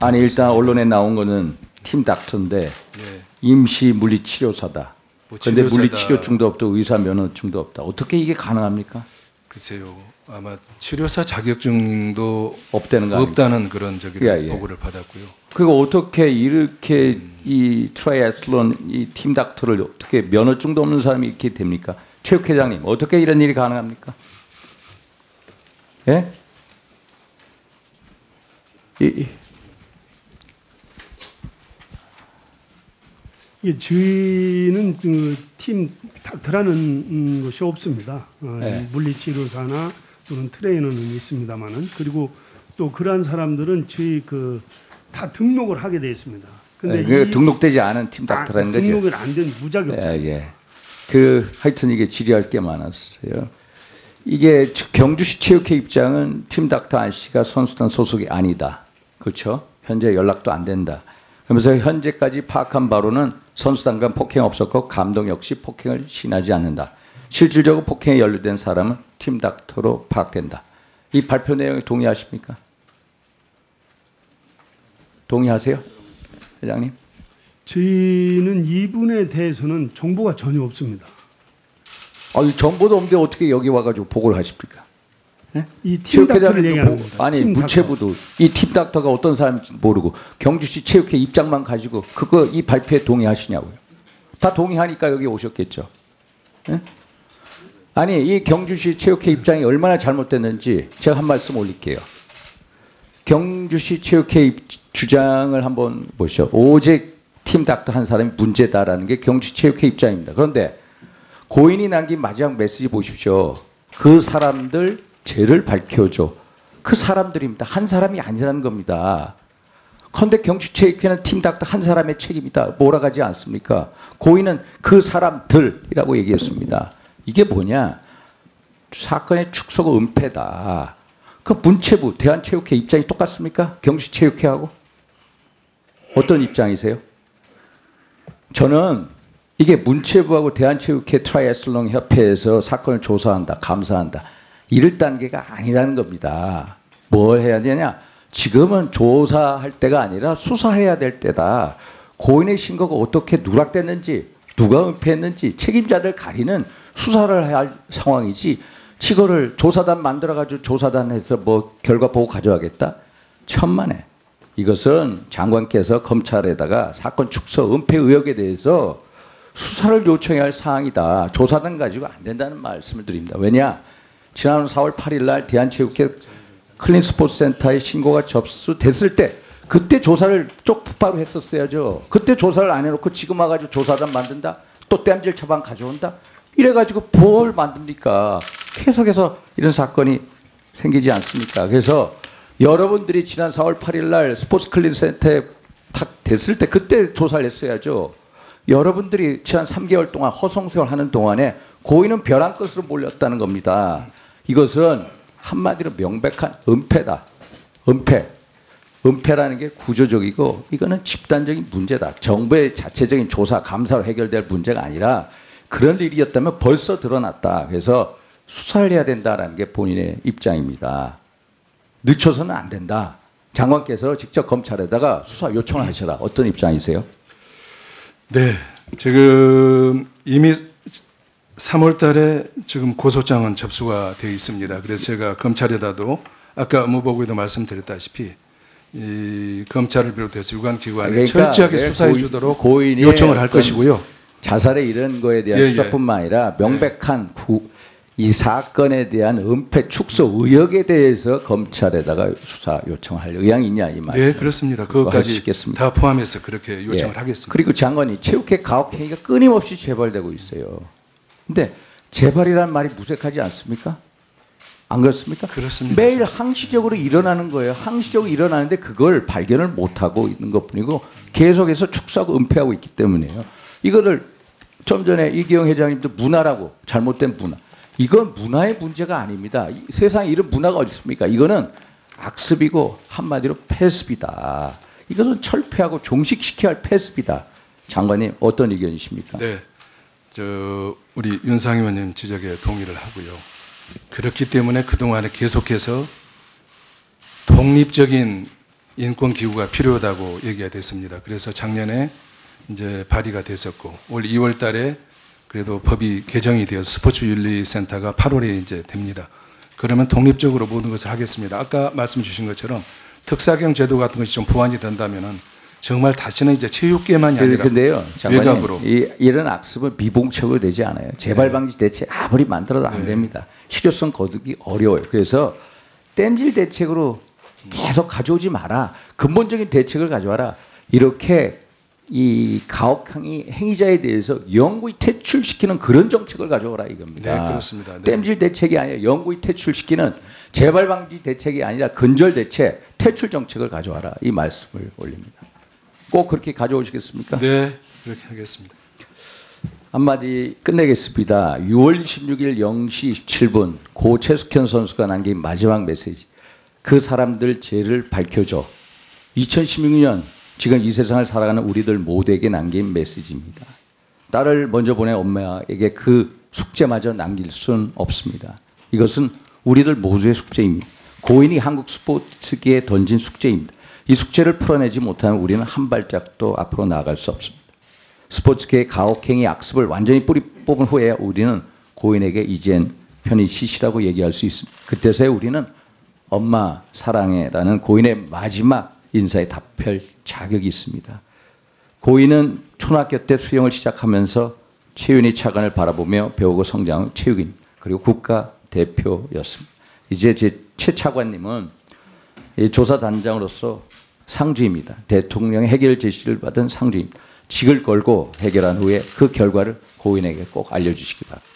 아니 일단 언론에 나온 거는 팀 닥터인데 네. 임시 물리치료사다. 뭐 그런데 치료사다. 물리치료증도 없고 의사 면허증도 없다. 어떻게 이게 가능합니까? 글쎄요. 아마 치료사 자격증도 없다는 거 없다는 그런 예, 예. 보고를 받았고요. 그리고 어떻게 이렇게 이 트라이애슬론 이 팀 닥터를 어떻게 면허증도 없는 사람이 이렇게 됩니까? 체육회장님 어떻게 이런 일이 가능합니까? 예? 예, 저희는 그팀 닥터라는 것이 없습니다. 네. 물리치료사나 또는 트레이너는 있습니다만은 그리고 또 그러한 사람들은 저희 다 등록을 하게 되어 있습니다. 근데 네, 등록되지 않은 팀 닥터라는 거죠. 등록이 안 된 무자격자. 예, 예. 하여튼 이게 질의할 게 많았어요. 이게 경주시 체육회 입장은 팀 닥터 안 씨가 선수단 소속이 아니다. 그렇죠? 현재 연락도 안 된다. 그러면서 현재까지 파악한 바로는 선수단 간 폭행 없었고 감독 역시 폭행을 시인하지 않는다. 실질적으로 폭행에 연루된 사람은 팀 닥터로 파악된다. 이 발표 내용에 동의하십니까? 동의하세요? 회장님? 저희는 이분에 대해서는 정보가 전혀 없습니다. 정보도 없는데 어떻게 여기 와가지고 보고를 하십니까? 네? 이 팀 닥터를 얘기하는 겁니다. 아니 팀 문체부도 이 팀 닥터가 어떤 사람인지 모르고 경주시 체육회 입장만 가지고 그거 이 발표에 동의하시냐고요. 다 동의하니까 여기 오셨겠죠. 네? 아니 이 경주시 체육회 입장이 얼마나 잘못됐는지 제가 한 말씀 올릴게요. 경주시 체육회 주장을 한번 보시죠. 오직 팀 닥터 한 사람이 문제다라는 게 경주시 체육회 입장입니다. 그런데 고인이 남긴 마지막 메시지 보십시오. 그 사람들 죄를 밝혀줘. 그 사람들입니다. 한 사람이 아니라는 겁니다. 그런데 경주체육회는 팀 닥터 한 사람의 책임이다. 몰아가지 않습니까? 고인은 그 사람들이라고 얘기했습니다. 이게 뭐냐? 사건의 축소가 은폐다. 그 문체부, 대한체육회 입장이 똑같습니까? 경주체육회하고? 어떤 입장이세요? 저는 이게 문체부하고 대한체육회 트라이애슬론 협회에서 사건을 조사한다, 감사한다. 이럴 단계가 아니라는 겁니다. 뭘 해야 되냐? 지금은 조사할 때가 아니라 수사해야 될 때다. 고인의 신고가 어떻게 누락됐는지, 누가 은폐했는지 책임자들 가리는 수사를 해야 할 상황이지. 이거를 조사단 만들어가지고 조사단에서 뭐 결과 보고 가져가겠다? 천만에. 이것은 장관께서 검찰에다가 사건 축소, 은폐 의혹에 대해서 수사를 요청해야 할 사항이다. 조사단 가지고 안 된다는 말씀을 드립니다. 왜냐? 지난 4월 8일 날 대한체육회 클린스포츠센터에 신고가 접수됐을 때 그때 조사를 쪽바로 했었어야죠. 그때 조사를 안 해놓고 지금 와가지고 조사단 만든다? 또 땜질 처방 가져온다? 이래가지고 뭘 만듭니까? 계속해서 이런 사건이 생기지 않습니까? 그래서 여러분들이 지난 4월 8일 날 스포츠 클린센터에 딱 됐을 때 그때 조사를 했어야죠. 여러분들이 지난 3개월 동안 허송세월 하는 동안에 고인은 벼랑 끝으로 몰렸다는 겁니다. 이것은 한마디로 명백한 은폐다. 은폐. 은폐라는 게 구조적이고 이거는 집단적인 문제다. 정부의 자체적인 조사, 감사로 해결될 문제가 아니라 그런 일이었다면 벌써 드러났다. 그래서 수사를 해야 된다는 게 본인의 입장입니다. 늦춰서는 안 된다. 장관께서 직접 검찰에다가 수사 요청을 하셔라. 어떤 입장이세요? 네, 지금 이미 3월 달에 지금 고소장은 접수가 되어 있습니다. 그래서 제가 검찰에다도 아까 업무보고에도 말씀드렸다시피 이 검찰을 비롯해서 유관기관에 그러니까 철저하게 수사해 주도록 요청을 할 것이고요. 자살의 이런 거에 대한 수사뿐만 아니라 명백한 이 사건에 대한 은폐 축소 의혹에 대해서 검찰에다가 수사 요청할 의향이 있냐 이 말이죠. 네, 그렇습니다. 그것까지 다 포함해서 그렇게 요청을 하겠습니다. 그리고 장관이 체육회 가혹행위가 끊임없이 재발되고 있어요. 근데 재발이라는 말이 무색하지 않습니까? 안 그렇습니까? 그렇습니다. 매일 항시적으로 일어나는 거예요. 항시적으로 일어나는데 그걸 발견을 못하고 있는 것뿐이고 계속해서 축소하고 은폐하고 있기 때문이에요. 이거를 좀 전에 이기영 회장님도 문화라고 잘못된 문화. 이건 문화의 문제가 아닙니다. 세상에 이런 문화가 어디 있습니까? 이거는 악습이고 한마디로 폐습이다. 이것은 철폐하고 종식시켜야 할 폐습이다. 장관님 어떤 의견이십니까? 네, 우리 윤상 의원님 지적에 동의를 하고요. 그렇기 때문에 그동안에 계속해서 독립적인 인권 기구가 필요하다고 얘기가 됐습니다. 그래서 작년에 이제 발의가 됐었고 올 2월 달에 그래도 법이 개정이 되어 스포츠윤리센터가 8월에 이제 됩니다. 그러면 독립적으로 모든 것을 하겠습니다. 아까 말씀 주신 것처럼 특사경 제도 같은 것이 좀 보완이 된다면은 정말 다시는 이제 체육계만이 아니라 근데요, 외곽으로 이런 악습은 미봉책으로 되지 않아요. 재발 방지 대책 아무리 만들어도 안 됩니다. 실효성 거두기 어려워요. 그래서 땜질 대책으로 계속 가져오지 마라. 근본적인 대책을 가져와라. 이렇게 이 가혹행위 행위자에 대해서 영구히 퇴출시키는 그런 정책을 가져오라 이겁니다. 네, 그렇습니다. 네. 땜질 대책이 아니라 영구히 퇴출시키는 재발 방지 대책이 아니라 근절 대책, 퇴출 정책을 가져와라 이 말씀을 올립니다. 꼭 그렇게 가져오시겠습니까? 네, 그렇게 하겠습니다. 한마디 끝내겠습니다. 6월 26일 0시 27분 고 최숙현 선수가 남긴 마지막 메시지. 그 사람들 죄를 밝혀줘. 2016년 지금 이 세상을 살아가는 우리들 모두에게 남긴 메시지입니다. 딸을 먼저 보낸 엄마에게 그 숙제마저 남길 수는 없습니다. 이것은 우리들 모두의 숙제입니다. 고인이 한국 스포츠계에 던진 숙제입니다. 이 숙제를 풀어내지 못하면 우리는 한 발짝도 앞으로 나아갈 수 없습니다. 스포츠계의 가혹행위 악습을 완전히 뿌리 뽑은 후에 우리는 고인에게 이젠 편히 쉬시라고 얘기할 수 있습니다. 그때서야 우리는 엄마 사랑해라는 고인의 마지막 인사에 답할 자격이 있습니다. 고인은 초등학교 때 수영을 시작하면서 최윤희 차관을 바라보며 배우고 성장한 체육인 그리고 국가대표였습니다. 이제 제 최 차관님은 조사단장으로서 상주입니다. 대통령의 해결 제시를 받은 상주입니다. 직을 걸고 해결한 후에 그 결과를 고인에게 꼭 알려주시기 바랍니다.